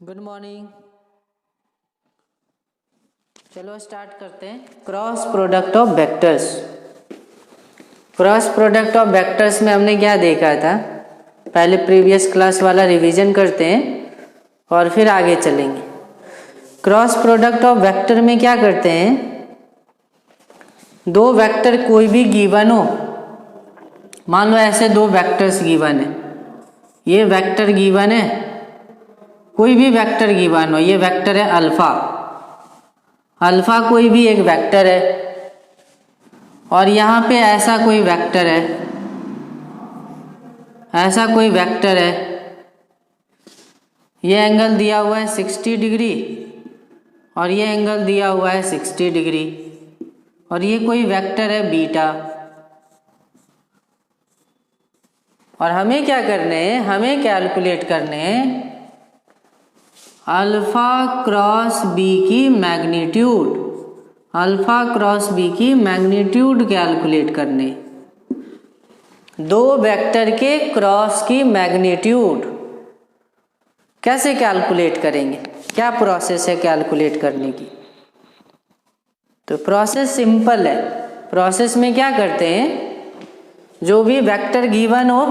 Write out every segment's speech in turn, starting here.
Good morning. चलो start करते हैं। Cross product of vectors. Cross product of vectors में हमने क्या देखा था, पहले प्रीवियस क्लास वाला रिवीजन करते हैं और फिर आगे चलेंगे। क्रॉस प्रोडक्ट ऑफ वेक्टर में क्या करते हैं, दो वेक्टर कोई भी गिवन हो, मान लो ऐसे दो वेक्टर्स गिवन है, ये वेक्टर गिवन है, कोई भी वेक्टर गिवन हो, ये वेक्टर है अल्फा, अल्फा कोई भी एक वेक्टर है, और यहाँ पे ऐसा कोई वेक्टर है, ऐसा कोई वेक्टर है, ये एंगल दिया हुआ है 60 डिग्री और ये एंगल दिया हुआ है 60 डिग्री, और ये कोई वेक्टर है बीटा। और हमें क्या करने हैं, हमें कैलकुलेट करने हैं अल्फा क्रॉस बी की मैग्नीट्यूड, अल्फा क्रॉस बी की मैग्नीट्यूड कैलकुलेट करने, दो वेक्टर के क्रॉस की मैग्नीट्यूड कैसे कैलकुलेट करेंगे, क्या प्रोसेस है कैलकुलेट करने की। तो प्रोसेस सिंपल है। प्रोसेस में क्या करते हैं, जो भी वेक्टर गिवन हो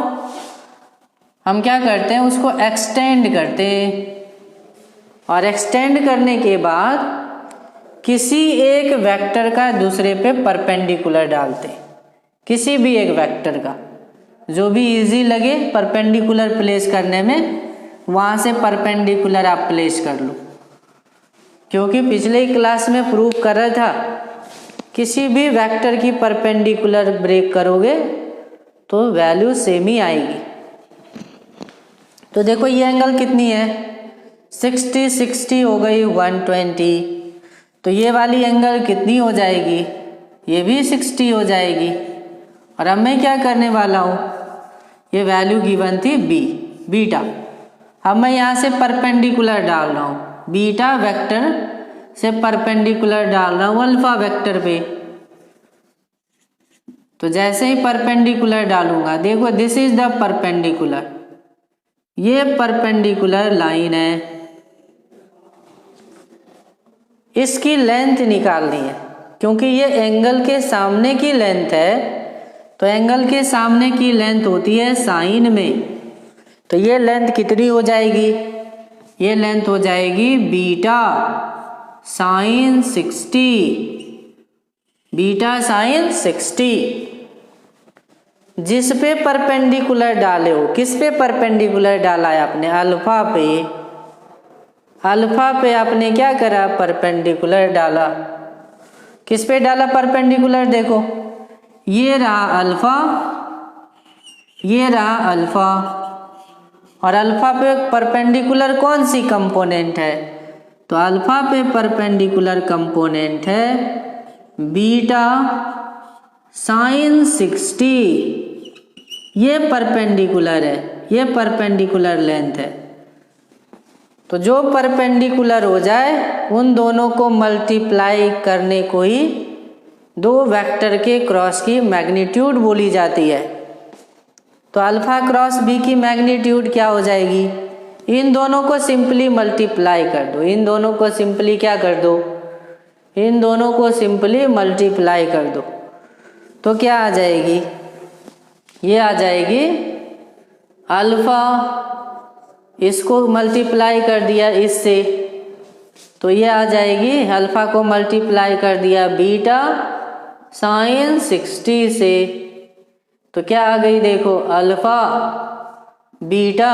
हम क्या करते हैं, उसको एक्सटेंड करते हैं, और एक्सटेंड करने के बाद किसी एक वेक्टर का दूसरे पे परपेंडिकुलर डालते हैं, किसी भी एक वेक्टर का जो भी इजी लगे परपेंडिकुलर प्लेस करने में, वहाँ से परपेंडिकुलर आप प्लेस कर लो। क्योंकि पिछले क्लास में प्रूव कर रहा था किसी भी वेक्टर की परपेंडिकुलर ब्रेक करोगे तो वैल्यू सेम ही आएगी। तो देखो ये एंगल कितनी है, 60 हो गई 120, तो ये वाली एंगल कितनी हो जाएगी, ये भी 60 हो जाएगी। और अब मैं क्या करने वाला हूँ, ये वैल्यू गिवन थी बीटा, अब मैं यहाँ से परपेंडिकुलर डाल रहा हूँ, बीटा वेक्टर से परपेंडिकुलर डाल रहा हूँ अल्फा वेक्टर पे। तो जैसे ही परपेंडिकुलर डालूंगा, देखो दिस इज द परपेंडिकुलर, ये परपेंडिकुलर लाइन है, इसकी लेंथ निकालनी है, क्योंकि ये एंगल के सामने की लेंथ है, तो एंगल के सामने की लेंथ होती है साइन में। तो ये लेंथ कितनी हो जाएगी, ये लेंथ हो जाएगी बीटा साइन 60, बीटा साइन 60। जिस पे परपेंडिकुलर डाले हो, किस पे परपेंडिकुलर डाला है आपने, अल्फा पे, अल्फा पे आपने क्या करा, परपेंडिकुलर डाला। किस पे डाला परपेंडिकुलर, देखो ये रहा अल्फा, ये रहा अल्फा, और अल्फा पे परपेंडिकुलर कौन सी कंपोनेंट है, तो अल्फा पे परपेंडिकुलर कंपोनेंट है बीटा साइन 60, ये परपेंडिकुलर है, ये परपेंडिकुलर लेंथ है। तो जो परपेंडिकुलर हो जाए उन दोनों को मल्टीप्लाई करने को ही दो वेक्टर के क्रॉस की मैग्नीट्यूड बोली जाती है। तो अल्फा क्रॉस बी की मैग्नीट्यूड क्या हो जाएगी, इन दोनों को सिंपली मल्टीप्लाई कर दो, इन दोनों को सिंपली क्या कर दो, इन दोनों को सिंपली मल्टीप्लाई कर दो, तो क्या आ जाएगी, ये आ जाएगी अल्फा, इसको मल्टीप्लाई कर दिया इससे, तो ये आ जाएगी अल्फा को मल्टीप्लाई कर दिया बीटा साइन 60 से, तो क्या आ गई, देखो अल्फा बीटा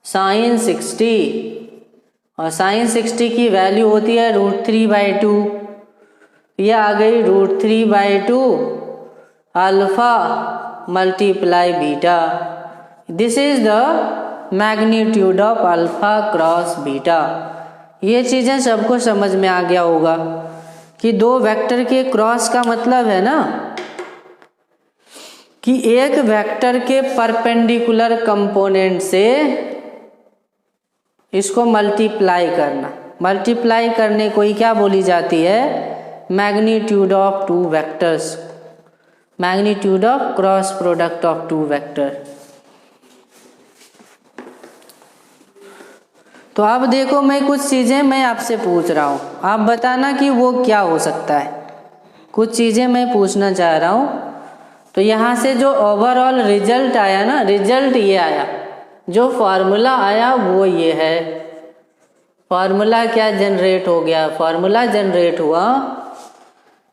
साइन 60, और साइन 60 की वैल्यू होती है √3/2, ये आ गई √3/2 alpha multiply beta. This is the magnitude of alpha cross beta. ये चीज़ें सबको समझ में आ गया होगा कि दो वेक्टर के क्रॉस का मतलब है ना कि एक वेक्टर के परपेंडिकुलर कंपोनेंट से इसको मल्टीप्लाई करना, मल्टीप्लाई करने को ही क्या बोली जाती है, magnitude of two vectors, magnitude of cross product of two vector. तो अब देखो मैं कुछ चीज़ें मैं आपसे पूछ रहा हूँ, आप बताना कि वो क्या हो सकता है। कुछ चीज़ें मैं पूछना चाह रहा हूँ। तो यहाँ से जो ओवरऑल रिजल्ट आया ना, रिजल्ट ये आया, जो फार्मूला आया वो ये है। फार्मूला क्या जनरेट हो गया? फार्मूला जनरेट हुआ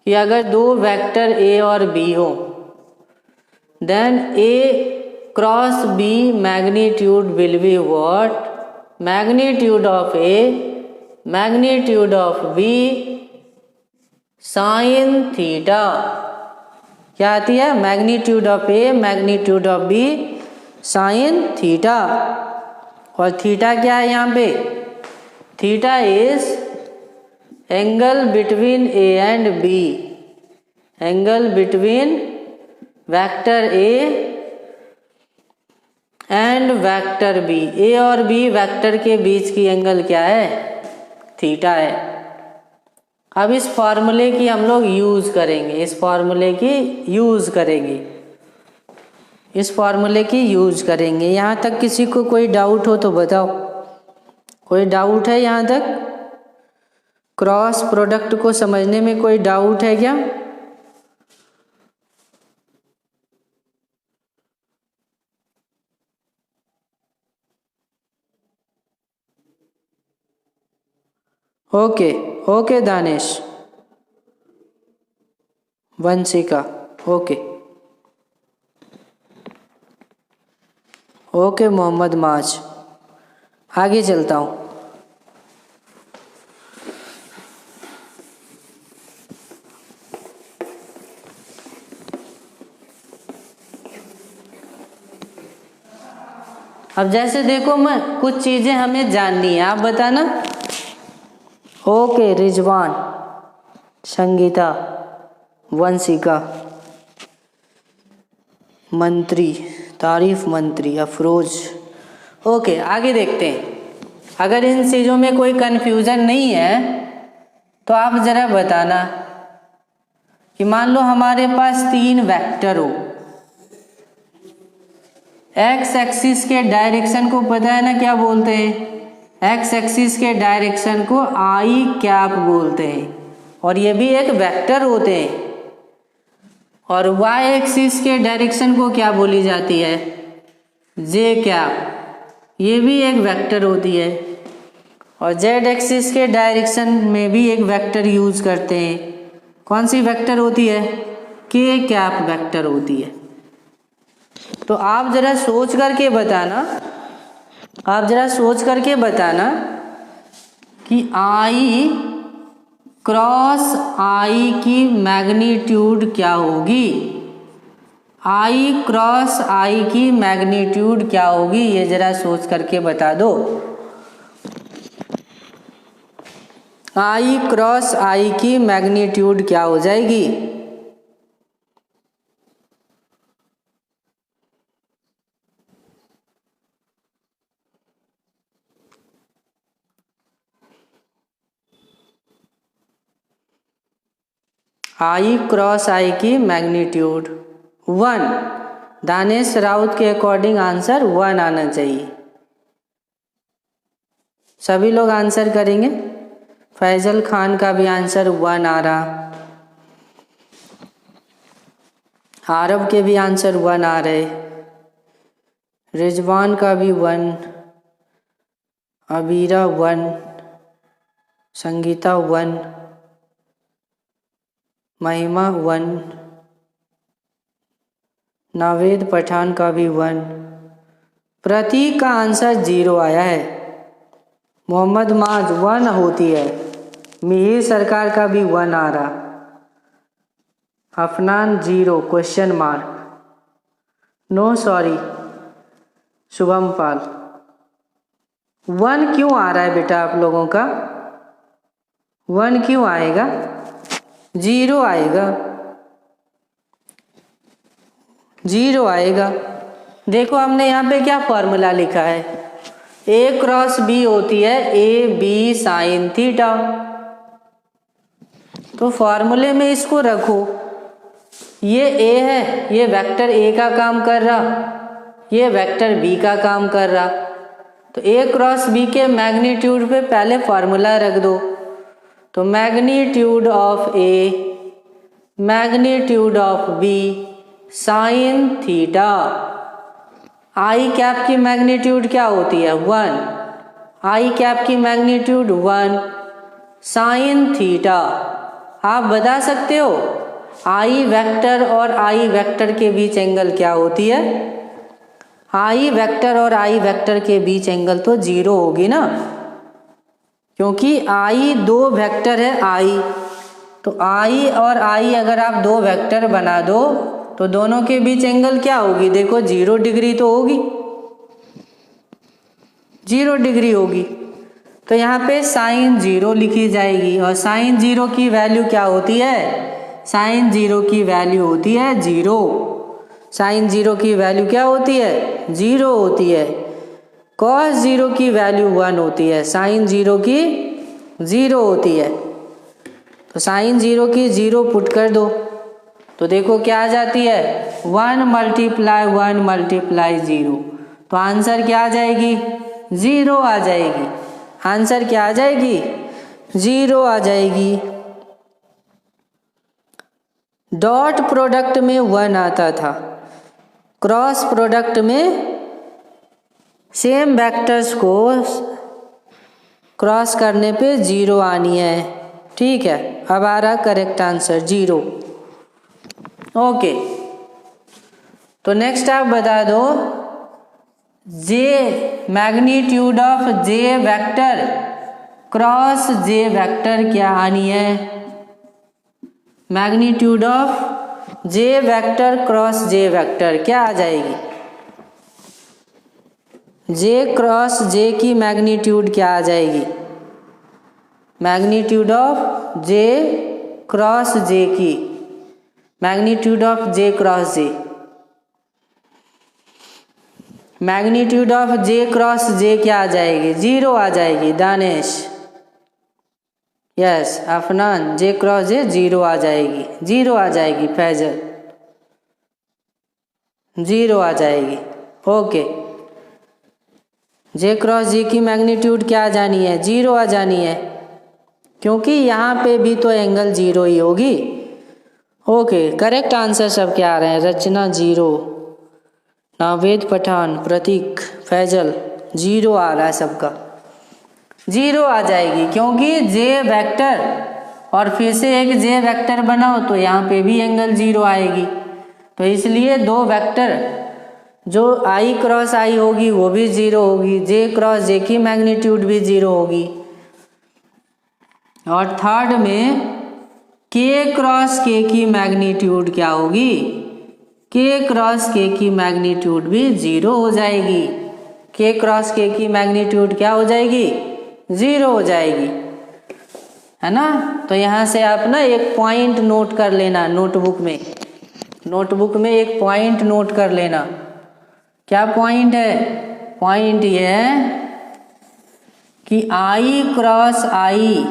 कि अगर दो वेक्टर ए और बी हो, then A cross B magnitude will be what? Magnitude of A magnitude of B sine theta. क्या आती है? Magnitude of A magnitude of B sine theta. और थीटा क्या है यहाँ पे? Theta is angle between A and B, angle between vector A and vector B. A और B vector के बीच की एंगल क्या है? थीटा है। अब इस फॉर्मूले की हम लोग यूज़ करेंगे, इस फॉर्मूले की यूज़ करेंगे, इस फॉर्मूले की यूज़ करेंगे। यहाँ तक किसी को कोई डाउट हो तो बताओ, कोई डाउट है यहाँ तक? क्रॉस प्रोडक्ट को समझने में कोई डाउट है क्या? Okay okay Danish, Vanshika, okay okay Mohammad Maaz. आगे चलता हूँ। अब जैसे देखो, मैं कुछ चीज़ें हमें जाननी है, आप बताना। ओके रिजवान, संगीता, वंशिका, मंत्री, तारीफ मंत्री, अफरोज। ओके आगे देखते हैं। अगर इन चीज़ों में कोई कन्फ्यूज़न नहीं है तो आप ज़रा बताना कि मान लो हमारे पास तीन वेक्टर हो, एक्स एक्सिस के डायरेक्शन को पता है ना क्या बोलते हैं? एक्स एक्सिस के डायरेक्शन को आई कैप बोलते हैं, और ये भी एक वेक्टर होते हैं। और वाई एक्सिस के डायरेक्शन को क्या बोली जाती है? जे कैप, ये भी एक वेक्टर होती है। और जेड एक्सिस के डायरेक्शन में भी एक वेक्टर यूज करते हैं। कौन सी वेक्टर होती है? के कैप वेक्टर होती है। तो आप ज़रा सोच करके बताना, आप ज़रा सोच करके बताना कि आई क्रॉस आई की मैग्नीट्यूड क्या होगी? आई क्रॉस आई की मैग्नीट्यूड क्या होगी? ये ज़रा सोच करके बता दो। आई क्रॉस आई की मैग्नीट्यूड क्या हो जाएगी? आई क्रॉस आई की मैग्नीट्यूड 1। दानेश राउत के अकॉर्डिंग आंसर 1 आना चाहिए। सभी लोग आंसर करेंगे। फैजल खान का भी आंसर 1 आ रहा, आरब के भी आंसर 1 आ रहे, रिजवान का भी 1, अबीरा 1, संगीता 1, महिमा 1, नावेद पठान का भी 1, प्रतीक का आंसर 0 आया है। मोहम्मद माज 1 होती है। मिहिर सरकार का भी 1 आ रहा, Afnan 0 question mark, no sorry. Shubham Pal 1 क्यों आ रहा है बेटा आप लोगों का? 1 क्यों आएगा? 0 आएगा, 0 आएगा। देखो हमने यहाँ पे क्या फॉर्मूला लिखा है? ए क्रॉस बी होती है ए बी साइन थीटा। तो फॉर्मूले में इसको रखो, ये ए है, ये वेक्टर ए का काम कर रहा, ये वेक्टर बी का काम कर रहा। तो ए क्रॉस बी के मैग्नीट्यूड पे पहले फॉर्मूला रख दो। तो magnitude of A magnitude of B sine theta. I cap की मैग्नीट्यूड क्या होती है 1, आई कैप की मैग्नीट्यूड 1 साइन थीटा। आप बता सकते हो आई वेक्टर और आई वेक्टर के बीच एंगल क्या होती है? आई वेक्टर और आई वेक्टर के बीच एंगल तो 0 होगी ना, क्योंकि आई दो वेक्टर है आई। तो आई और आई अगर आप दो वेक्टर बना दो तो दोनों के बीच एंगल क्या होगी? देखो 0 डिग्री तो होगी, 0 डिग्री होगी। तो यहाँ पे साइन 0 लिखी जाएगी और साइन 0 की वैल्यू क्या होती है? साइन 0 की वैल्यू होती है 0। साइन 0 की वैल्यू क्या होती है? 0 होती है। कॉस 0 की वैल्यू 1 होती है, साइन 0 की 0 होती है। तो साइन 0 की 0 पुट कर दो तो देखो क्या आ जाती है 1 मल्टीप्लाई 1 मल्टीप्लाई 0। तो आंसर क्या आ जाएगी? 0 आ जाएगी। आंसर क्या आ जाएगी? 0 आ जाएगी। डॉट प्रोडक्ट में 1 आता था, क्रॉस प्रोडक्ट में सेम वेक्टर्स को क्रॉस करने पे 0 आनी है। ठीक है, अब आ रहा करेक्ट आंसर 0। ओके, तो नेक्स्ट आप बता दो J magnitude of J vector cross J vector क्या आनी है? Magnitude of J vector cross J vector क्या आ जाएगी? जे क्रॉस जे की मैग्नीट्यूड क्या आ जाएगी? Magnitude of J cross J की magnitude of J cross J, magnitude of J cross J क्या आ जाएगी? 0 आ जाएगी। Danish, yes Afnan, J cross J 0 आ जाएगी, 0 आ जाएगी। फैजल 0 आ जाएगी। ओके, जे क्रॉस जे की मैग्नीट्यूड क्या आ जानी है? 0 आ जानी है, क्योंकि यहाँ पे भी तो एंगल 0 ही होगी। ओके, करेक्ट आंसर सब क्या आ रहे हैं? रचना 0, नावेद पठान, प्रतीक, फैजल 0 आ रहा है सबका। 0 आ जाएगी क्योंकि जे वेक्टर और फिर से एक जे वेक्टर बनाओ तो यहाँ पे भी एंगल 0 आएगी। तो इसलिए दो वेक्टर जो आई क्रॉस आई होगी वो भी 0 होगी, जे क्रॉस जे की मैग्नीट्यूड भी 0 होगी। और थर्ड में के क्रॉस के की मैग्नीट्यूड क्या होगी? के क्रॉस के की मैग्नीट्यूड भी 0 हो जाएगी। के क्रॉस के की मैग्नीट्यूड क्या हो जाएगी? 0 हो जाएगी, है ना। तो यहाँ से आप ना एक पॉइंट नोट कर लेना नोटबुक में, नोटबुक में एक पॉइंट नोट कर लेना। क्या पॉइंट है? पॉइंट ये है कि आई क्रॉस आई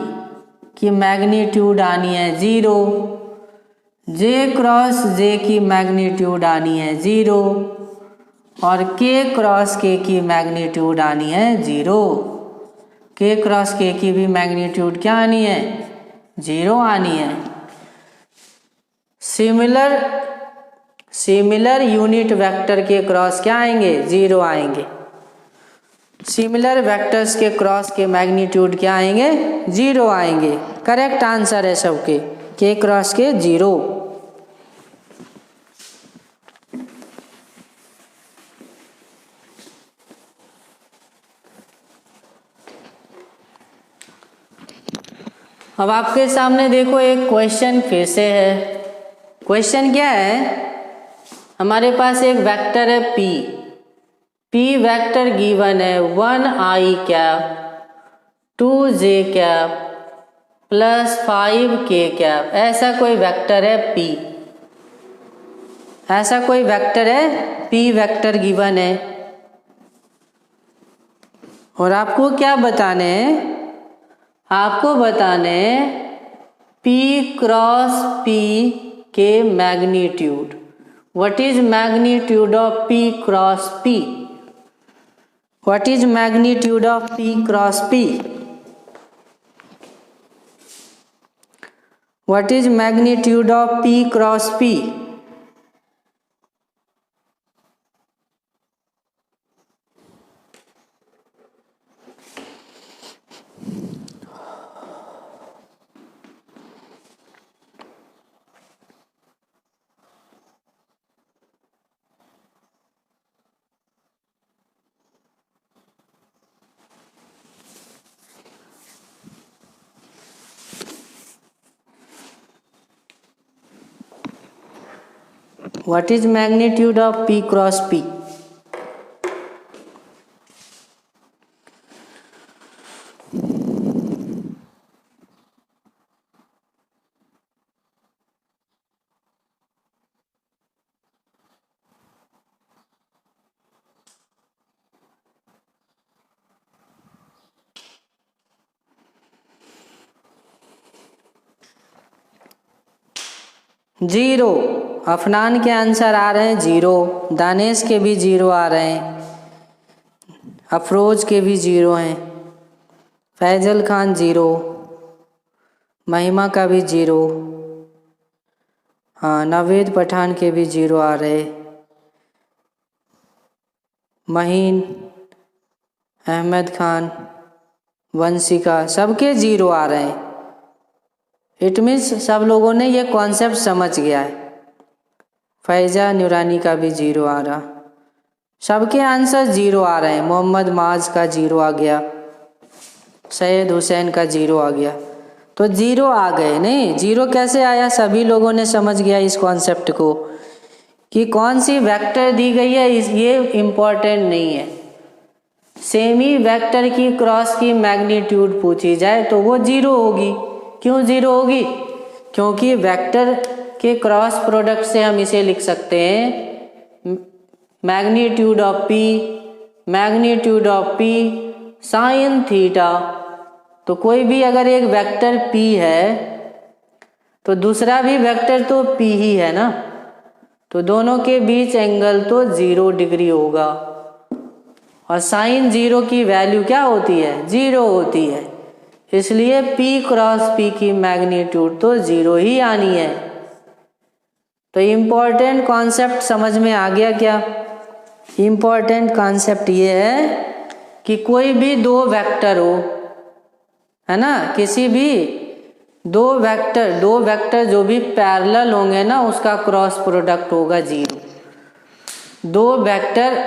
की मैग्नीट्यूड आनी है 0, जे क्रॉस जे की मैग्नीट्यूड आनी है 0 और के क्रॉस के की मैग्नीट्यूड आनी है 0। के क्रॉस के की भी मैग्नीट्यूड क्या आनी है? 0 आनी है। सिमिलर यूनिट वेक्टर के क्रॉस क्या आएंगे? 0 आएंगे। सिमिलर वेक्टर्स के क्रॉस के मैग्नीट्यूड क्या आएंगे? 0 आएंगे। करेक्ट आंसर है सबके के क्रॉस के 0। अब आपके सामने देखो एक क्वेश्चन फिर से है। क्वेश्चन क्या है? हमारे पास एक वेक्टर है P, P वेक्टर गिवन है 1i cap 2j cap plus 5k cap. ऐसा कोई वेक्टर है P, ऐसा कोई वेक्टर है P वेक्टर गिवन है और आपको क्या बताने हैं? आपको बताने P क्रॉस P के magnitude. What is magnitude of P cross P? What is magnitude of P cross P? What is magnitude of P cross P? What is magnitude of P cross P? Zero. Afnan के answer आ रहे हैं zero, Danesh के भी zero आ रहे हैं, अफरोज के भी zero हैं, फैजल खान जीरो, महिमा का भी जीरो, हाँ नावेद पठान के भी जीरो आ रहे, महीन, अहमद खान, वंशिका, सबके जीरो आ रहे हैं। इट मीन्स सब लोगों ने ये कॉन्सेप्ट समझ गया है। फैज़ा नूरानी का भी जीरो आ रहा, सबके आंसर जीरो आ रहे हैं। मोहम्मद माज का जीरो आ गया, सैयद हुसैन का जीरो आ गया, तो जीरो आ गए। नहीं, जीरो कैसे आया? सभी लोगों ने समझ गया इस कॉन्सेप्ट को कि कौन सी वेक्टर दी गई है, ये इम्पोर्टेंट नहीं है। सेमी वेक्टर की क्रॉस की मैग्नीट्यूड पूछी जाए तो वो जीरो होगी। क्यों जीरो होगी? क्योंकि वेक्टर के क्रॉस प्रोडक्ट से हम इसे लिख सकते हैं magnitude of P sign theta. तो कोई भी अगर एक वेक्टर P है तो दूसरा भी वेक्टर तो P ही है ना, तो दोनों के बीच एंगल तो 0 डिग्री होगा। और साइन 0 की वैल्यू क्या होती है? 0 होती है। इसलिए P क्रॉस P की मैग्नीट्यूड तो 0 ही आनी है। तो इम्पोर्टेंट कॉन्सेप्ट समझ में आ गया क्या? इम्पोर्टेंट कॉन्सेप्ट ये है कि कोई भी दो वेक्टर हो, है ना, किसी भी दो वेक्टर जो भी पैरेलल होंगे ना, उसका क्रॉस प्रोडक्ट होगा 0। दो वेक्टर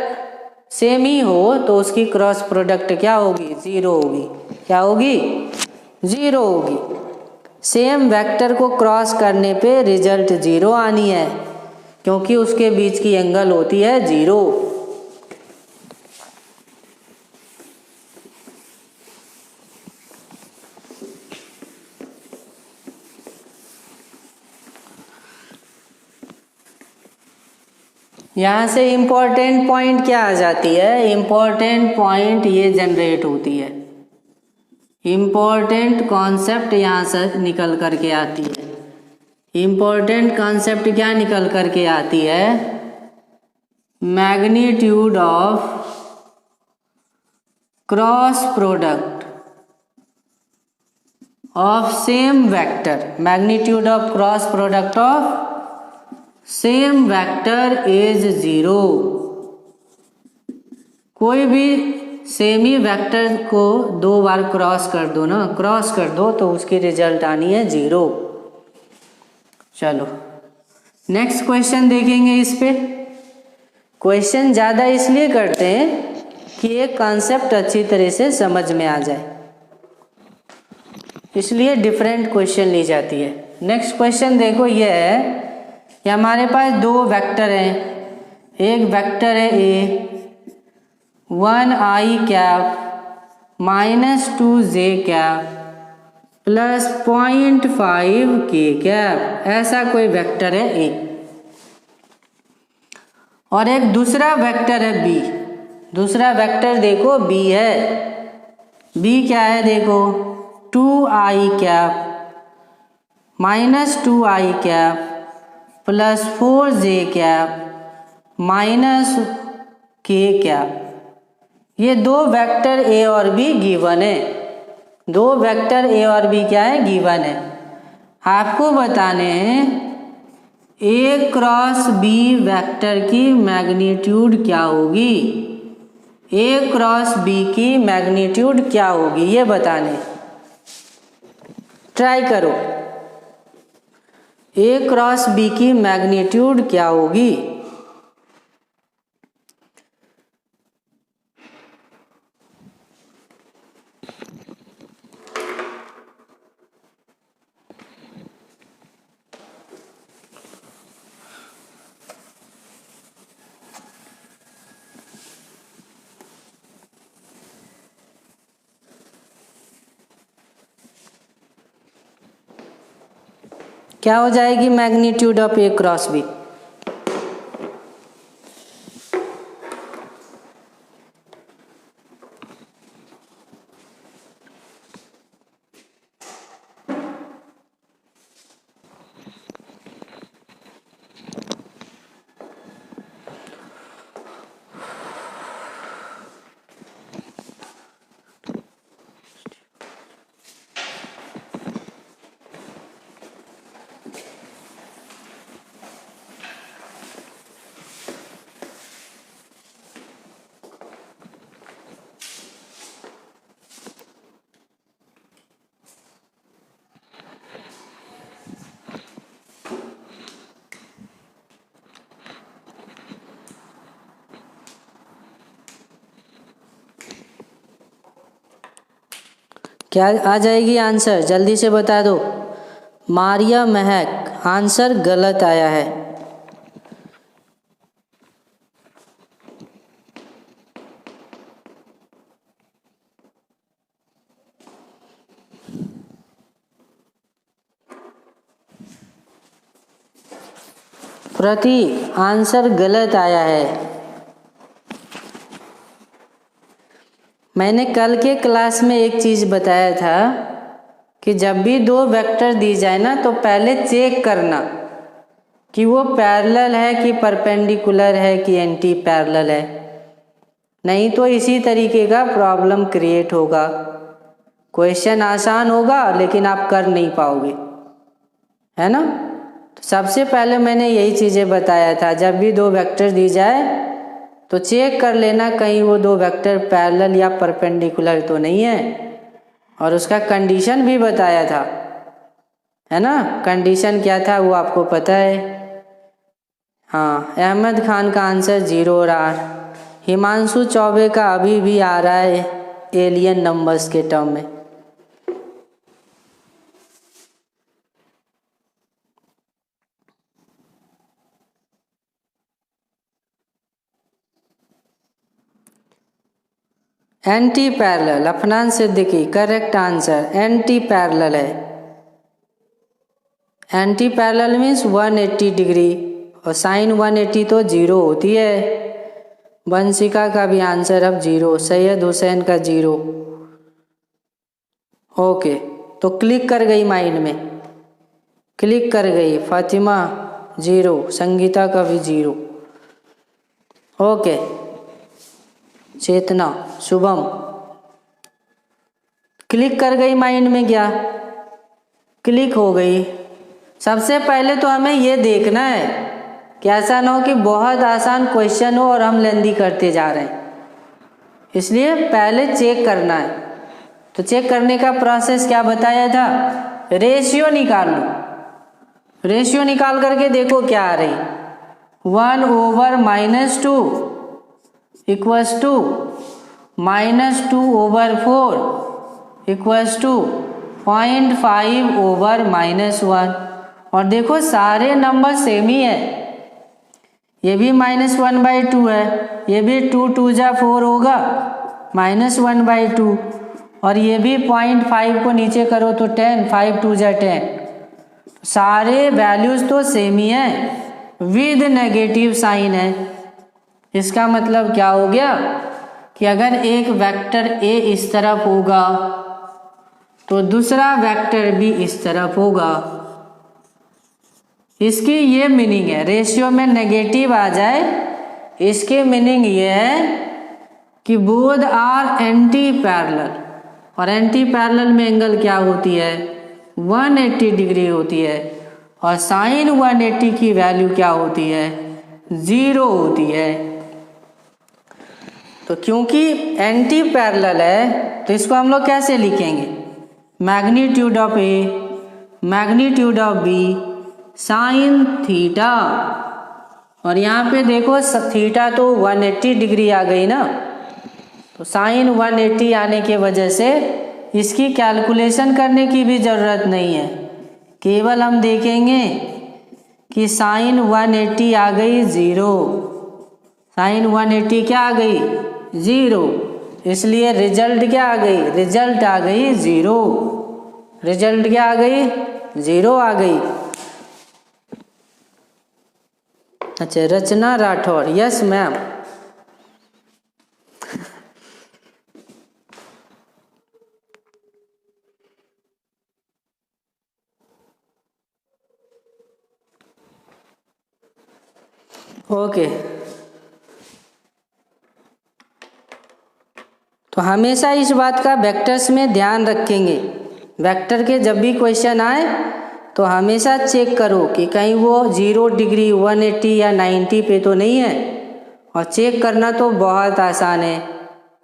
सेम ही हो तो उसकी क्रॉस प्रोडक्ट क्या होगी? 0 होगी। क्या होगी? 0 होगी। सेम वेक्टर को क्रॉस करने पे रिजल्ट 0 आनी है, क्योंकि उसके बीच की एंगल होती है 0। यहाँ से इम्पोर्टेंट पॉइंट क्या आ जाती है? इम्पोर्टेंट पॉइंट ये जनरेट होती है, इम्पोर्टेंट कॉन्सेप्ट यहाँ से निकल करके आती है। इम्पोर्टेंट कॉन्सेप्ट क्या निकल करके आती है? Magnitude of cross product of same vector. Magnitude of cross product of same vector is 0। कोई भी सेमी वेक्टर को 2 बार क्रॉस कर दो ना, क्रॉस कर दो तो उसकी रिजल्ट आनी है 0। चलो नेक्स्ट क्वेश्चन देखेंगे। इस पे क्वेश्चन ज़्यादा इसलिए करते हैं कि एक कॉन्सेप्ट अच्छी तरह से समझ में आ जाए, इसलिए डिफरेंट क्वेश्चन ली जाती है। नेक्स्ट क्वेश्चन देखो, ये है कि हमारे पास 2 वेक्टर हैं। एक वेक्टर है A 1i cap minus 2j cap plus 0.5k cap, ऐसा कोई वेक्टर है A। और एक दूसरा वेक्टर है B। दूसरा वेक्टर देखो B है। B क्या है? देखो 2i cap minus 2i cap plus 4j cap minus k cap, ये दो वेक्टर ए और बी गिवन है, दो वेक्टर ए और बी क्या है, गिवन है। आपको बताने हैं ए क्रॉस बी वेक्टर की मैग्नीट्यूड क्या होगी, ए क्रॉस बी की मैग्नीट्यूड क्या होगी ये बताने। ट्राई करो, ए क्रॉस बी की मैग्नीट्यूड क्या होगी। क्या हो जाएगी magnitude of A cross b, क्या आ जाएगी आंसर, जल्दी से बता दो। मारिया महक, आंसर गलत आया है। प्रतीक, आंसर गलत आया है। मैंने कल के क्लास में एक चीज़ बताया था कि जब भी दो वेक्टर दी जाए ना तो पहले चेक करना कि वो पैरेलल है कि परपेंडिकुलर है कि एंटी पैरेलल है, नहीं तो इसी तरीके का प्रॉब्लम क्रिएट होगा। क्वेश्चन आसान होगा लेकिन आप कर नहीं पाओगे, है ना। तो सबसे पहले मैंने यही चीज़ें बताया था, जब भी दो वेक्टर दी जाए तो चेक कर लेना कहीं वो दो वेक्टर पैरेलल या परपेंडिकुलर तो नहीं है, और उसका कंडीशन भी बताया था, है ना। कंडीशन क्या था वो आपको पता है। हाँ, अहमद खान का आंसर 0 रहा। हिमांशु चौबे का अभी भी आ रहा है एलियन नंबर्स के टर्म में। Anti parallel, Afnan Siddiqui, correct answer anti parallel है। एंटी पैरेलल मीन्स 180 डिग्री, और साइन 180 तो 0 होती है। वंशिका का भी आंसर अब 0, सैयद हुसैन का 0। ओके, तो क्लिक कर गई माइंड में, क्लिक कर गई। फातिमा 0, संगीता का भी 0। ओके, चेतना, शुभम, क्लिक कर गई माइंड में क्या, क्लिक हो गई। सबसे पहले तो हमें ये देखना है कि ऐसा ना हो कि बहुत आसान क्वेश्चन हो और हम लेंदी करते जा रहे हैं, इसलिए पहले चेक करना है। तो चेक करने का प्रोसेस क्या बताया था, रेशियो निकाल लो। रेशियो निकाल करके देखो क्या आ रही, 1/-2 इक्वल्स टू -2/4 इक्वल्स टू 0.5/-1। और देखो सारे नंबर सेम ही है, ये भी -1/2 है, ये भी 2 2 जा 4 होगा, -1/2, और ये भी 0.5 को नीचे करो तो 10, 5 2 जा 10। सारे वैल्यूज तो सेम ही है, विद नेगेटिव साइन है। इसका मतलब क्या हो गया कि अगर एक वेक्टर ए इस तरफ होगा तो दूसरा वेक्टर भी इस तरफ होगा। इसकी ये मीनिंग है, रेशियो में नेगेटिव आ जाए, इसके मीनिंग ये है कि बोथ आर एंटी पैरेलल, और एंटी पैरेलल में एंगल क्या होती है 180 डिग्री होती है, और साइन 180 की वैल्यू क्या होती है 0 होती है। तो क्योंकि एंटी पैरेलल है तो इसको हम लोग कैसे लिखेंगे, magnitude of A magnitude of B sine theta, और यहाँ पे देखो थीटा तो 180 डिग्री आ गई ना, तो साइन 180 आने की वजह से इसकी कैलकुलेशन करने की भी ज़रूरत नहीं है, केवल हम देखेंगे कि साइन 180 आ गई 0, साइन 180 क्या आ गई 0, इसलिए रिजल्ट क्या आ गई, रिजल्ट आ गई 0, रिजल्ट क्या आ गई 0 आ गई। अच्छा, रचना राठौर, यस मैम। ओके, तो हमेशा इस बात का वेक्टर्स में ध्यान रखेंगे, वेक्टर के जब भी क्वेश्चन आए तो हमेशा चेक करो कि कहीं वो 0 डिग्री 180 या 90 पे तो नहीं है, और चेक करना तो बहुत आसान है,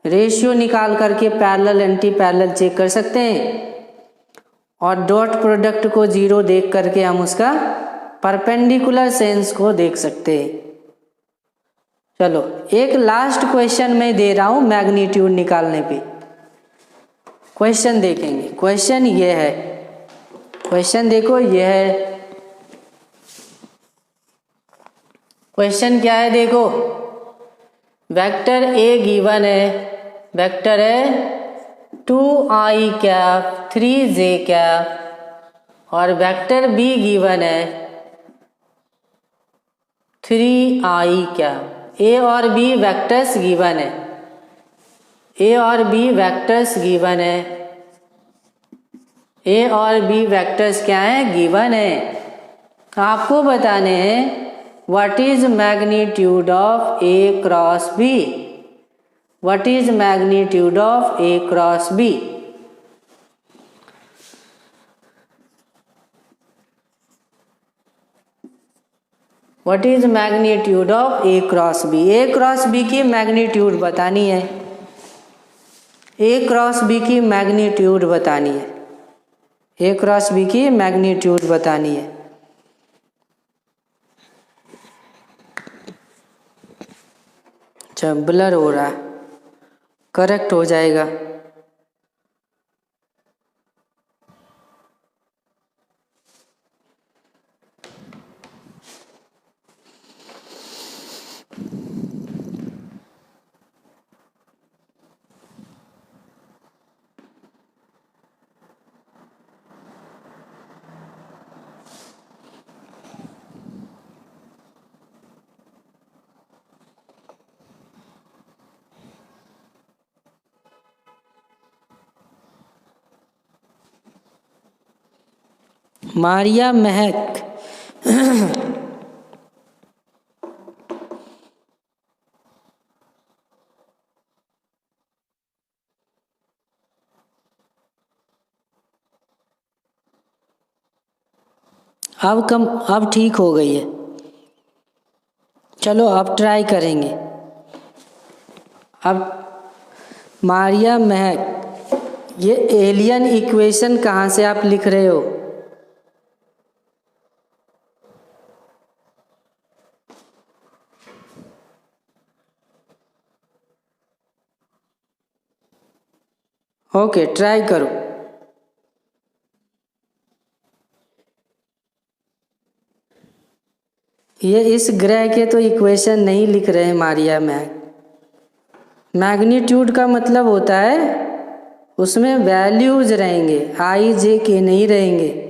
रेशियो निकाल करके पैरेलल एंटी पैरेलल चेक कर सकते हैं, और डॉट प्रोडक्ट को 0 देख करके हम उसका परपेंडिकुलर सेंस को देख सकते हैं। चलो एक लास्ट क्वेश्चन मैं दे रहा हूं मैग्नीट्यूड निकालने पे, क्वेश्चन देखेंगे। क्वेश्चन ये है, क्वेश्चन देखो ये है, क्वेश्चन क्या है देखो, वेक्टर ए गिवन है, वेक्टर है 2i कैप 3j कैप, और वेक्टर बी गिवन है 3i कैप। ए और बी वेक्टर्स गिवन है, ए और बी वेक्टर्स गिवन है, ए और बी वेक्टर्स क्या है गिवन है। आपको बताने हैं what is magnitude of A cross b, what is magnitude of A cross b. What is magnitude of A cross b, a cross B की मैग्नीट्यूड बतानी है, ए क्रॉस बी की मैग्नीट्यूड बतानी है, ए क्रॉस बी की magnitude बतानी है। अच्छा, ब्लर हो रहा है, करेक्ट हो जाएगा। मारिया महक अब ठीक हो गई है। चलो अब ट्राई करेंगे। अब मारिया महक, ये एलियन इक्वेशन कहाँ से आप लिख रहे हो? ओके, ट्राई करो। ये इस ग्रह के तो इक्वेशन नहीं लिख रहे हैं मारिया महक। मैग्नीट्यूड का मतलब होता है उसमें वैल्यूज रहेंगे, आई जे के नहीं रहेंगे।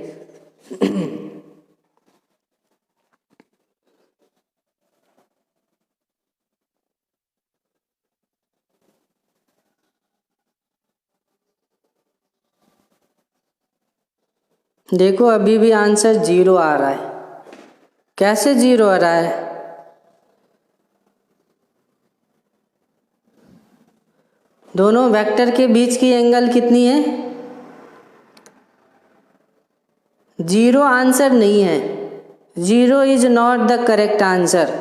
देखो अभी भी आंसर 0 आ रहा है। कैसे 0 आ रहा है? दोनों वेक्टर के बीच की एंगल कितनी है? 0 आंसर नहीं है। 0 is not the correct answer.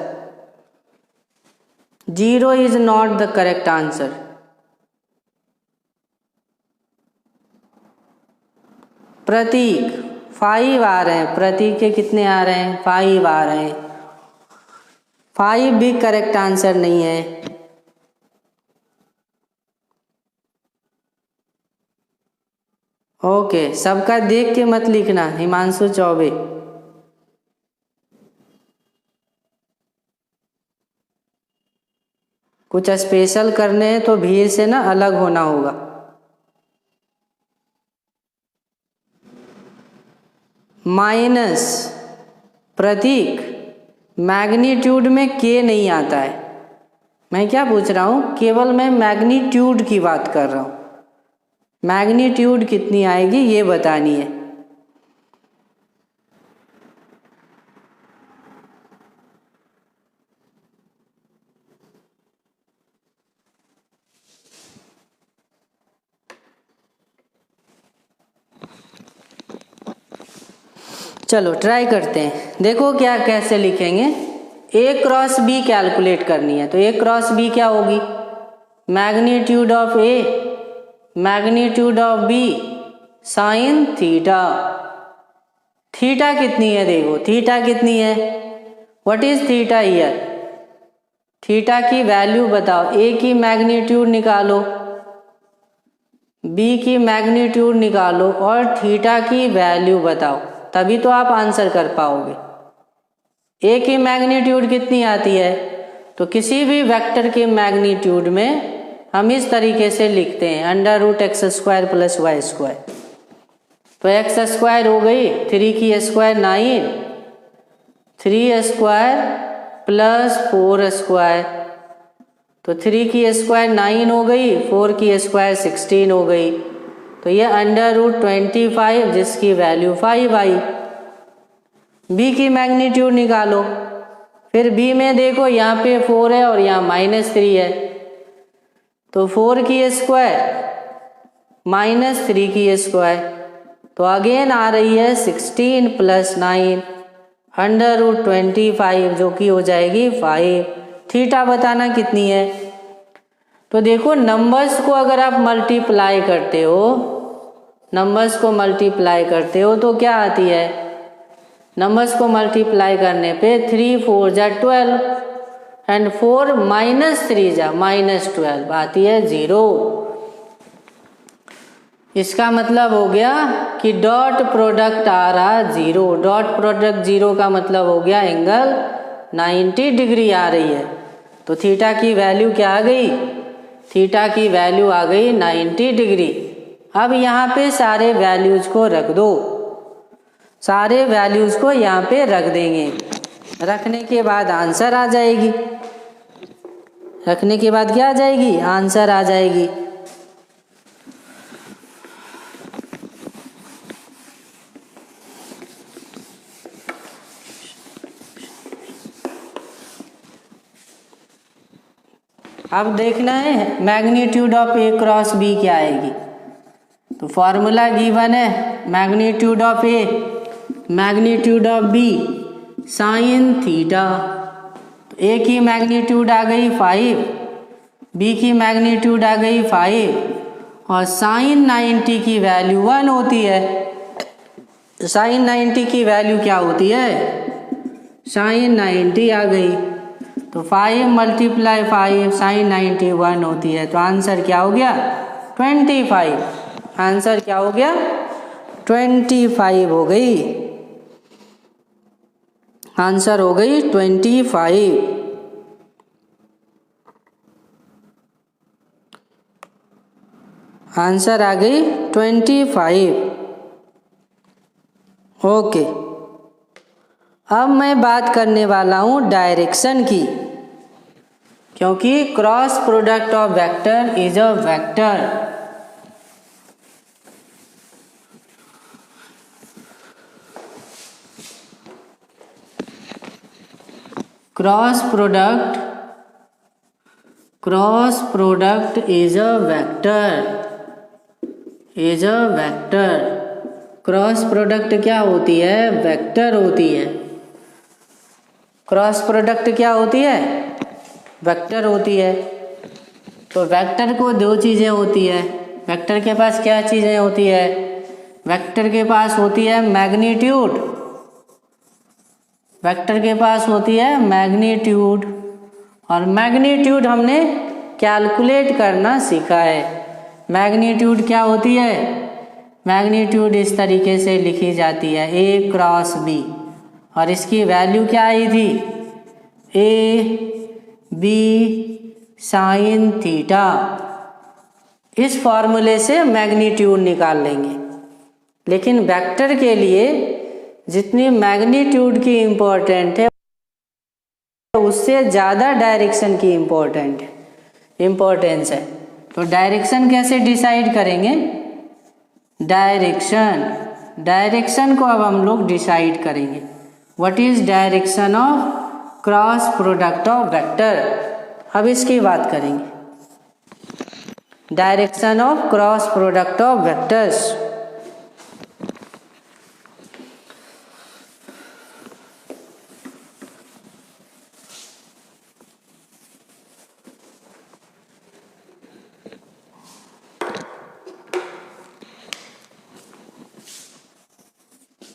0 is not the correct answer. Prateek 5 आ रहे हैं। प्रतीक के कितने आ रहे हैं? 5 आ रहे हैं। 5 भी करेक्ट आंसर नहीं है। ओके, सबका देख के मत लिखना। हिमांशु चौबे, कुछ स्पेशल करने हैं तो भीड़ से ना अलग होना होगा। माइनस प्रतीक मैग्नीट्यूड में के नहीं आता है। मैं क्या पूछ रहा हूँ? केवल मैं मैग्नीट्यूड की बात कर रहा हूँ। मैग्नीट्यूड कितनी आएगी ये बतानी है। चलो ट्राई करते हैं। देखो क्या कैसे लिखेंगे। ए क्रॉस बी कैलकुलेट करनी है तो ए क्रॉस बी क्या होगी? Magnitude of A magnitude of B sine theta. Theta कितनी है? देखो थीटा कितनी है। What is theta here? Theta की वैल्यू बताओ। ए की मैग्नीट्यूड निकालो, बी की मैग्नीट्यूड निकालो और थीटा की वैल्यू बताओ, तभी तो आप आंसर कर पाओगे। ए की मैग्नीट्यूड कितनी आती है? तो किसी भी वेक्टर के मैग्नीट्यूड में हम इस तरीके से लिखते हैं √x² + y²। तो x² हो गई 3 की स्क्वायर 9, 3² + 4²। तो 3 की स्क्वायर 9 हो गई, 4 की स्क्वायर 16 हो गई। तो ये √25 जिसकी वैल्यू 5 आई। बी की मैग्नीट्यूड निकालो। फिर बी में देखो यहाँ पे 4 है और यहाँ -3 है। तो 4 की स्क्वायर -3 की स्क्वायर, तो अगेन आ रही है 16 + 9 √25 जो कि हो जाएगी 5। थीटा बताना कितनी है? तो देखो नंबर्स को अगर आप मल्टीप्लाई करते हो, नंबर्स को मल्टीप्लाई करते हो तो क्या आती है? नंबर्स को मल्टीप्लाई करने पे 3 4 जा 12 एंड 4 -3 जा -12 आती है 0। इसका मतलब हो गया कि डॉट प्रोडक्ट आ रहा 0। डॉट प्रोडक्ट 0 का मतलब हो गया एंगल 90 डिग्री आ रही है। तो थीटा की वैल्यू क्या आ गई? थीटा की वैल्यू आ गई 90 डिग्री। अब यहाँ पे सारे वैल्यूज को रख दो। सारे वैल्यूज को यहाँ पे रख देंगे। रखने के बाद आंसर आ जाएगी। रखने के बाद क्या आ जाएगी? आंसर आ जाएगी। अब देखना है magnitude of A cross b क्या आएगी। तो फॉर्मूला गिवन है magnitude of A magnitude of B sine theta. तो ए की मैग्नीट्यूड आ गई 5, बी की मैग्नीट्यूड आ गई 5 और साइन 90 की वैल्यू 1 होती है। साइन 90 की वैल्यू क्या होती है? साइन 90 आ गई। तो 5 × 5 साइन 90 1 होती है। तो आंसर क्या हो गया? 25। आंसर क्या हो गया? 25 हो गई। आंसर हो गई 25। आंसर आ गई 25। ओके, अब मैं बात करने वाला हूं डायरेक्शन की, क्योंकि cross product of vector is a vector. Cross product cross product is a vector, is a vector. Cross product क्या होती है? वेक्टर होती है। क्रॉस प्रोडक्ट क्या होती है? वेक्टर होती है। तो वेक्टर को दो चीज़ें होती है। वेक्टर के पास क्या चीज़ें होती है? वेक्टर के पास होती है मैग्नीट्यूड, वेक्टर के पास होती है मैग्नीट्यूड, और मैग्नीट्यूड हमने कैलकुलेट करना सीखा है। मैग्नीट्यूड क्या होती है? मैग्नीट्यूड इस तरीके से लिखी जाती है A क्रॉस B, और इसकी वैल्यू क्या आई थी? A B sine theta. इस फॉर्मूले से मैग्नीट्यूड निकाल लेंगे। लेकिन वेक्टर के लिए जितनी मैग्नीट्यूड की इम्पोर्टेंट है उससे ज़्यादा डायरेक्शन की इम्पोर्टेंस है। तो डायरेक्शन कैसे डिसाइड करेंगे? डायरेक्शन को अब हम लोग डिसाइड करेंगे। What is direction of cross product of vector? अब इसकी बात करेंगे। Direction of cross product of vectors.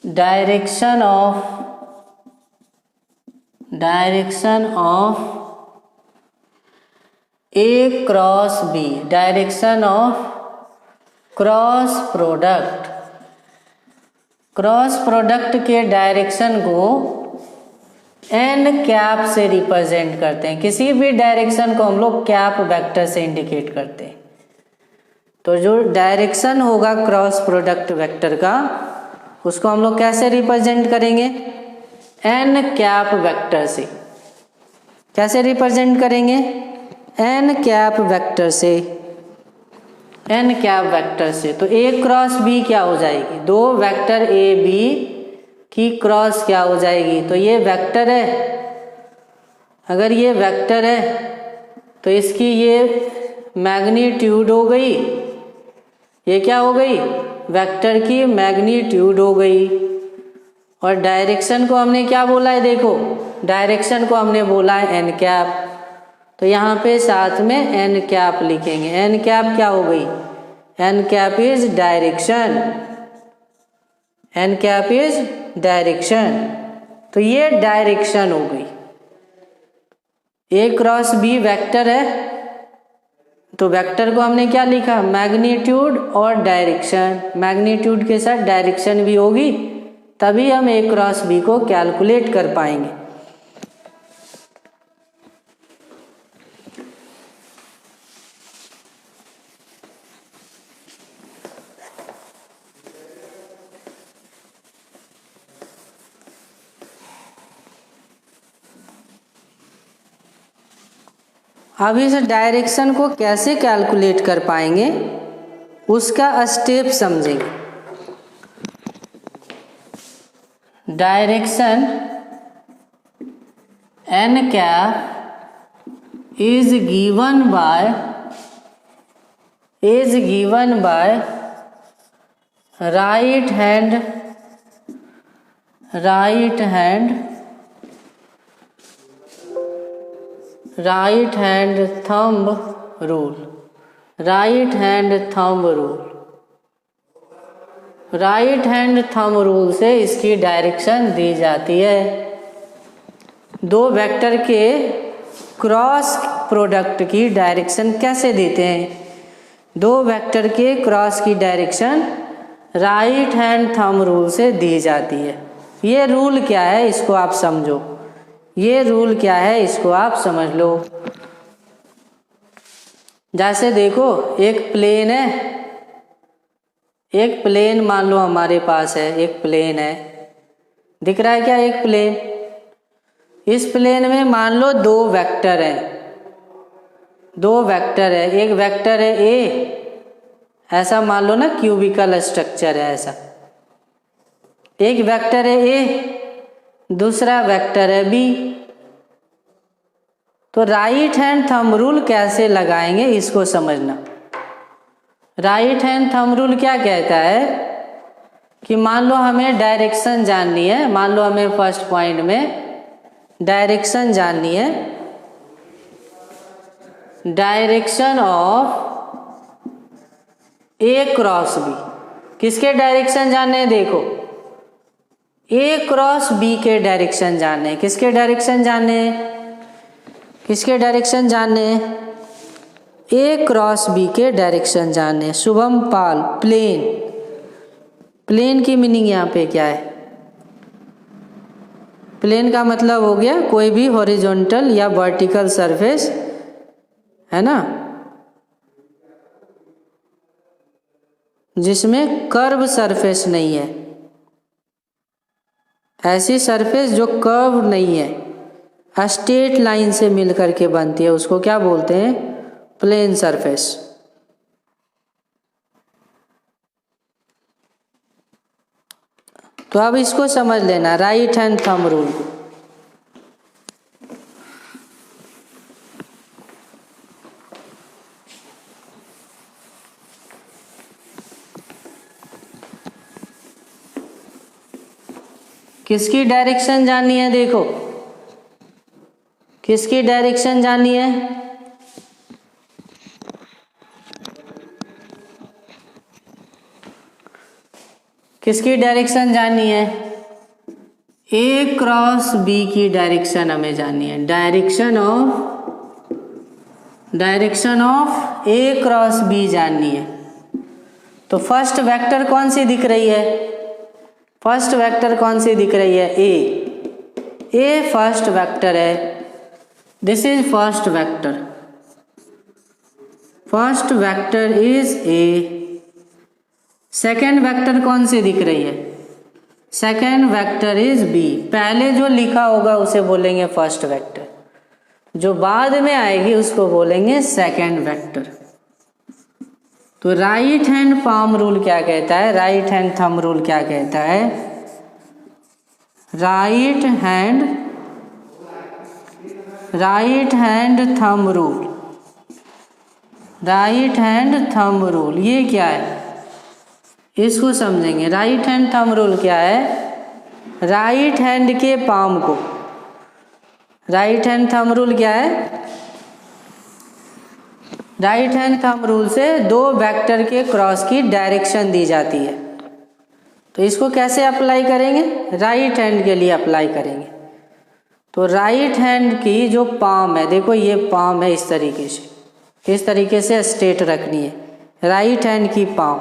Direction of A cross B, direction of cross product के डायरेक्शन को n कैप से रिप्रेजेंट करते हैं। किसी भी डायरेक्शन को हम लोग कैप वेक्टर से इंडिकेट करते हैं। तो जो डायरेक्शन होगा क्रॉस प्रोडक्ट वेक्टर का, उसको हम लोग कैसे रिप्रेजेंट करेंगे? n कैप वेक्टर से। कैसे रिप्रेजेंट करेंगे? n कैप वेक्टर से, n कैप वेक्टर से। तो A क्रॉस B क्या हो जाएगी? दो वेक्टर A B की क्रॉस क्या हो जाएगी? तो ये वेक्टर है। अगर ये वेक्टर है तो इसकी ये मैग्नीट्यूड हो गई। ये क्या हो गई? वेक्टर की मैग्नीट्यूड हो गई। और डायरेक्शन को हमने क्या बोला है? देखो, डायरेक्शन को हमने बोला है n कैप। तो यहाँ पे साथ में n कैप लिखेंगे। n कैप क्या हो गई? n cap is direction, n cap is direction. तो ये डायरेक्शन हो गई। A क्रॉस B वेक्टर है, तो वेक्टर को हमने क्या लिखा? मैग्नीट्यूड और डायरेक्शन। मैग्नीट्यूड के साथ डायरेक्शन भी होगी, तभी हम A क्रॉस B को कैलकुलेट कर पाएंगे। अब इस डायरेक्शन को कैसे कैलकुलेट कर पाएंगे उसका स्टेप समझेंगे। Direction n cap is given by right hand thumb rule. Right hand thumb rule से इसकी डायरेक्शन दी जाती है। दो वेक्टर के क्रॉस प्रोडक्ट की डायरेक्शन कैसे देते हैं? दो वेक्टर के क्रॉस की direction right hand thumb rule से दी जाती है। ये रूल क्या है इसको आप समझो। ये रूल क्या है इसको आप समझ लो। जैसे देखो, एक प्लेन है, एक प्लेन मान लो हमारे पास है। एक प्लेन है, दिख रहा है क्या? एक प्लेन। इस प्लेन में मान लो दो वेक्टर है। एक वेक्टर है A, ऐसा मान लो ना, क्यूबिकल स्ट्रक्चर है ऐसा। एक वेक्टर है A, दूसरा वेक्टर है B। तो राइट हैंड थंब रूल कैसे लगाएंगे इसको समझना। राइट हैंड थंब रूल क्या कहता है कि मान लो हमें डायरेक्शन जाननी है, मान लो हमें फर्स्ट पॉइंट में डायरेक्शन जाननी है, direction of A cross b. किसके डायरेक्शन जानने हैं? देखो ए क्रॉस बी के डायरेक्शन जानने हैं। किसके डायरेक्शन जानने हैं? किसके डायरेक्शन जानने हैं? ए क्रॉस बी के डायरेक्शन जानने हैं। शुभम पाल, प्लेन। प्लेन की मीनिंग यहाँ पे क्या है? प्लेन का मतलब हो गया कोई भी हॉरिजॉन्टल या वर्टिकल सरफेस, है ना, जिसमें कर्व सरफेस नहीं है। ऐसी सरफेस जो कर्व नहीं है, स्ट्रेट लाइन से मिलकर के बनती है, उसको क्या बोलते हैं? Plane surface. तो अब इसको समझ लेना, राइट हैंड थंब रूल को। किसकी डायरेक्शन जाननी है? देखो किसकी डायरेक्शन जाननी है? किसकी डायरेक्शन जाननी है? ए क्रॉस बी की डायरेक्शन हमें जाननी है। Direction of A cross b जाननी है। तो फर्स्ट वेक्टर कौन सी दिख रही है? फर्स्ट वेक्टर कौन सी दिख रही है? ए फर्स्ट वेक्टर है। This is first vector. First vector is a. Second vector कौन सी दिख रही है? Second vector is b. पहले जो लिखा होगा उसे बोलेंगे फर्स्ट वेक्टर, जो बाद में आएगी उसको बोलेंगे सेकेंड वेक्टर। तो राइट हैंड पाम रूल क्या कहता है? राइट हैंड थंब रूल क्या कहता है? Right hand thumb rule. Right hand thumb rule ये क्या है, इसको समझेंगे। राइट हैंड थंब रूल क्या है? राइट हैंड के पाम को, राइट हैंड थंब रूल क्या है? राइट हैंड थंब रूल से दो वेक्टर के क्रॉस की डायरेक्शन दी जाती है। तो इसको कैसे अप्लाई करेंगे? राइट हैंड के लिए अप्लाई करेंगे। तो राइट हैंड की जो पाम है, देखो ये पाम है, इस तरीके से स्ट्रेट रखनी है। राइट हैंड की पाम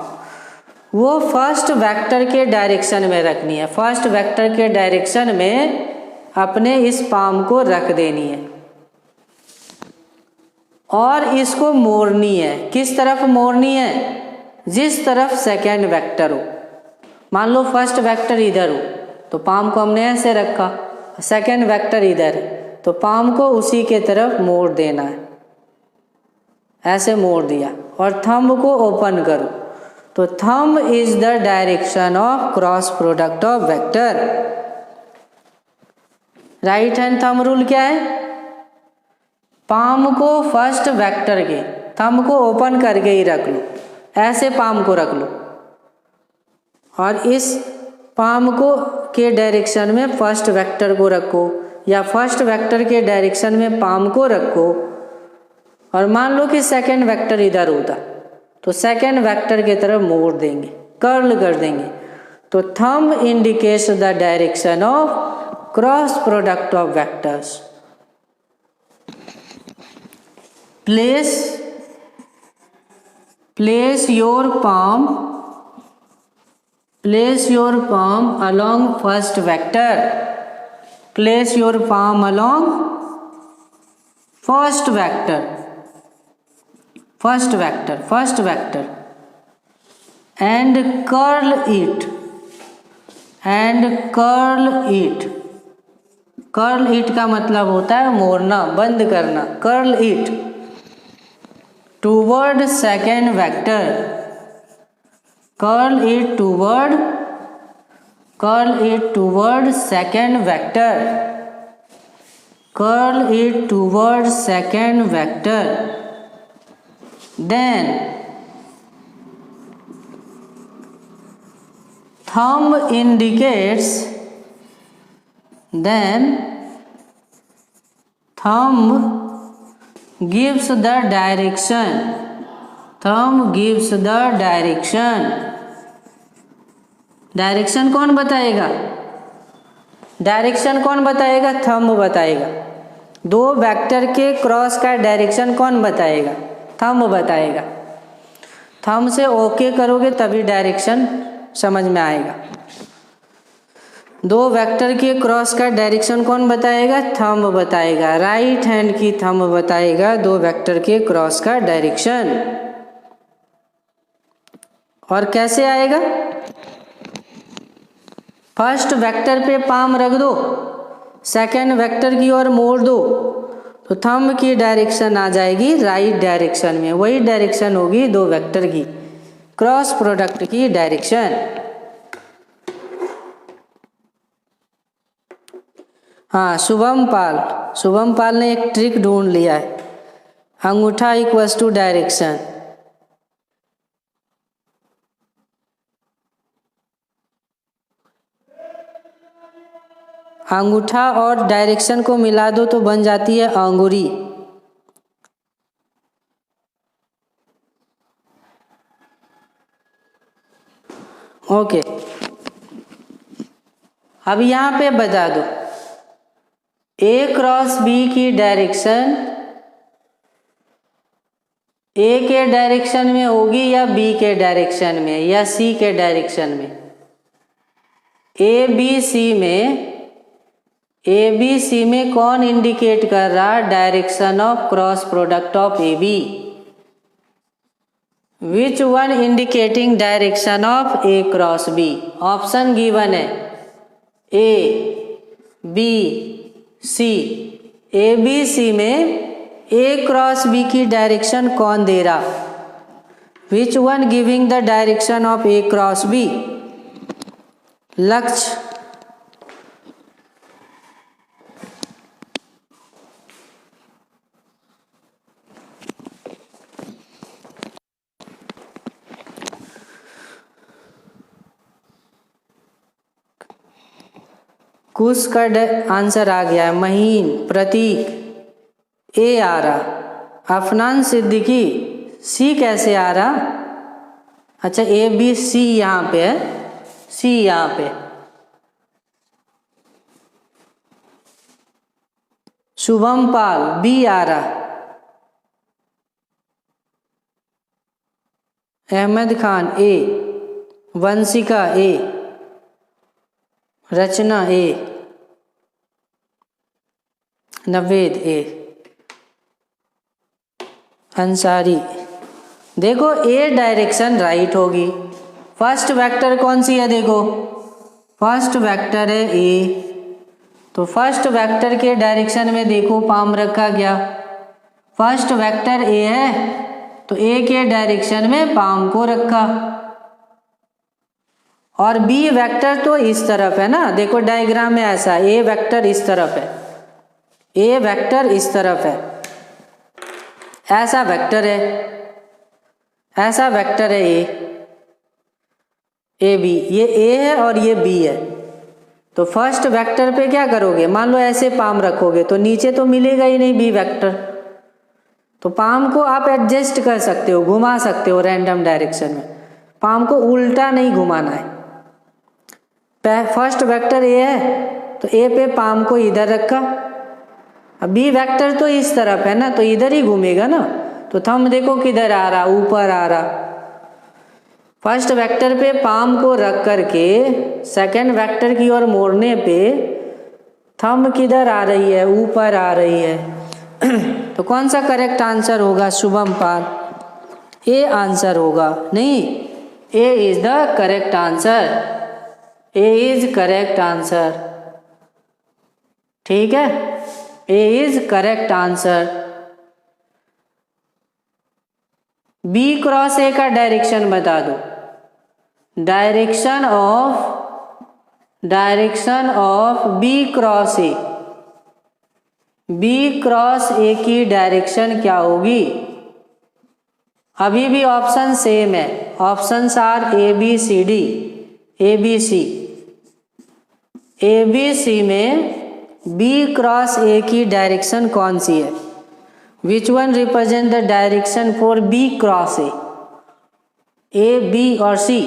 वो फर्स्ट वेक्टर के डायरेक्शन में रखनी है। फर्स्ट वेक्टर के डायरेक्शन में अपने इस पाम को रख देनी है और इसको मोड़नी है। किस तरफ मोड़नी है? जिस तरफ सेकेंड वेक्टर हो। मान लो फर्स्ट वेक्टर इधर हो तो पाम को हमने ऐसे रखा, सेकेंड वेक्टर इधर है तो पाम को उसी के तरफ मोड़ देना है। ऐसे मोड़ दिया और थंब को ओपन करो। तो thumb is the direction of cross product of vector. Right hand thumb rule क्या है? पाम को फर्स्ट वेक्टर के, थंब को ओपन करके ही रख लो, ऐसे पाम को रख लो और इस पाम को के डायरेक्शन में फर्स्ट वेक्टर को रखो या फर्स्ट वेक्टर के डायरेक्शन में पाम को रखो। और मान लो कि सेकेंड वेक्टर इधर होता तो सेकेंड वेक्टर की तरफ मोड़ देंगे, कर्ल कर देंगे। तो thumb indicates the direction of cross product of vectors. Place your palm along first vector. Place your palm along first vector. And curl it. Curl it का मतलब होता है मोड़ना, बंद करना। Curl it toward second vector. Curl it toward second vector. curl it towards second vector, then thumb indicates, then thumb gives the direction, thumb gives the direction. Direction कौन बताएगा? Direction कौन बताएगा? थंब बताएगा। दो वेक्टर के cross का direction कौन बताएगा? थंब बताएगा। थंब से ओके करोगे तभी डायरेक्शन समझ में आएगा। दो वेक्टर के क्रॉस का डायरेक्शन कौन बताएगा? थंब बताएगा। राइट हैंड की थंब बताएगा दो वेक्टर के क्रॉस का डायरेक्शन। और कैसे आएगा? फर्स्ट वेक्टर पे पाम रख दो, सेकंड वेक्टर की ओर मोड़ दो, तो थंब की डायरेक्शन आ जाएगी राइट डायरेक्शन में। वही डायरेक्शन होगी दो वेक्टर की क्रॉस प्रोडक्ट की डायरेक्शन। हाँ, शुभम पाल ने एक ट्रिक ढूंढ लिया है। अंगूठा इक्वल्स टू डायरेक्शन। अंगूठा और डायरेक्शन को मिला दो तो बन जाती है अंगुरी। ओके, अब यहाँ पे बता दो ए क्रॉस बी की डायरेक्शन ए के डायरेक्शन में होगी या बी के डायरेक्शन में या सी के डायरेक्शन में? ए बी सी में कौन इंडिकेट कर रहा? Direction of cross product of A B. Which one indicating direction of A cross B? Option given है A B C. A B C में ए क्रॉस बी की डायरेक्शन कौन दे रहा? Which one giving the direction of A cross B? Lakshya कुछ का answer आ गया है। महीन, प्रतीक ए आ रहा। अफनान सिद्दीकी सी कैसे आ रहा? अच्छा, ए बी सी यहाँ पे है, सी यहाँ पे। शुभम पाल बी आ रहा। अहमद खान ए, वंशिका ए, रचना ए, नवेद ए, अंसारी। देखो ए डायरेक्शन राइट होगी। फर्स्ट वेक्टर कौन सी है? देखो फर्स्ट वेक्टर है ए, तो फर्स्ट वेक्टर के डायरेक्शन में देखो पाम रखा गया। फर्स्ट वेक्टर ए है तो ए के डायरेक्शन में पाम को रखा। और बी वेक्टर तो इस तरफ है ना, देखो डायग्राम में ऐसा, ए वेक्टर इस तरफ है, ए वेक्टर इस तरफ है, ऐसा वेक्टर है, ऐसा वेक्टर है ए बी। ये ए है और ये बी है। तो फर्स्ट वेक्टर पे क्या करोगे? मान लो ऐसे पाम रखोगे तो नीचे तो मिलेगा ही नहीं बी वेक्टर, तो पाम को आप एडजस्ट कर सकते हो, घुमा सकते हो रैंडम डायरेक्शन में। पाम को उल्टा नहीं घुमाना है। फर्स्ट वेक्टर ए है तो ए पे पाम को इधर रखा। अब बी वेक्टर तो इस तरफ है ना, तो इधर ही घूमेगा ना। तो थंब देखो किधर आ रहा, ऊपर आ रहा। फर्स्ट वेक्टर पे पाम को रख करके सेकंड वेक्टर की ओर मोड़ने पे थंब किधर आ रही है? ऊपर आ रही है। तो कौन सा करेक्ट आंसर होगा शुभम पाल? ए आंसर होगा। नहीं, A is the correct answer. A is correct answer. ठीक है, A is correct answer. B cross A का डायरेक्शन बता दो। Direction of B cross A. B cross A की डायरेक्शन क्या होगी? अभी भी ऑप्शन सेम है, options are A B C D. A B C, A B C में बी क्रॉस ए की डायरेक्शन कौन सी है? Which one represent the direction for B cross A, B और सी?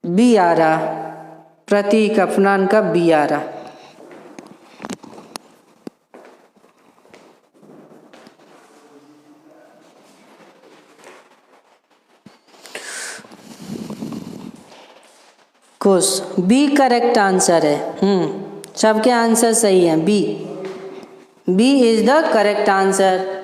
बी आ रहा, प्रतीक अफनान का बी आ रहा। खुश, बी करेक्ट आंसर है। सबके आंसर सही हैं। B is the correct answer.